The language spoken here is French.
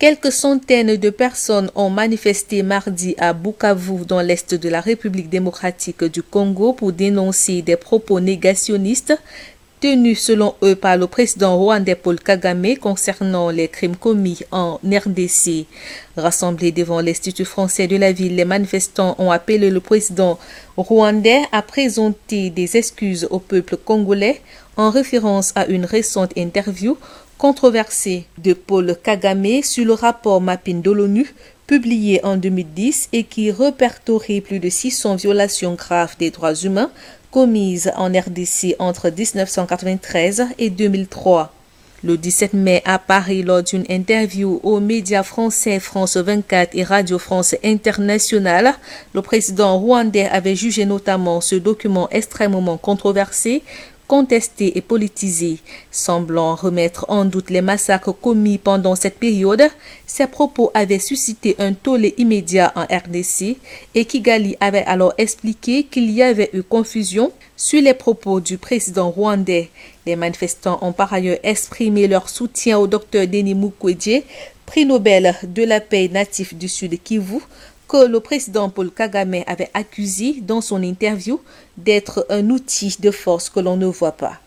Quelques centaines de personnes ont manifesté mardi à Bukavu, dans l'est de la République démocratique du Congo, pour dénoncer des propos négationnistes tenus selon eux par le président rwandais Paul Kagame concernant les crimes commis en RDC. Rassemblés devant l'Institut français de la ville, les manifestants ont appelé le président rwandais à présenter des excuses au peuple congolais en référence à une récente interview controversée de Paul Kagame sur le rapport Mapping de l'ONU publié en 2010 et qui répertorie plus de 600 violations graves des droits humains commises en RDC entre 1993 et 2003. Le 17 mai à Paris, lors d'une interview aux médias français France 24 et Radio France Internationale, le président rwandais avait jugé notamment ce document extrêmement controversé, contesté et politisé, semblant remettre en doute les massacres commis pendant cette période. Ces propos avaient suscité un tollé immédiat en RDC et Kigali avait alors expliqué qu'il y avait eu confusion sur les propos du président rwandais. Les manifestants ont par ailleurs exprimé leur soutien au Dr Denis Mukwege, prix Nobel de la paix natif du Sud Kivu, que le président Paul Kagame avait accusé dans son interview d'être un outil de force que l'on ne voit pas.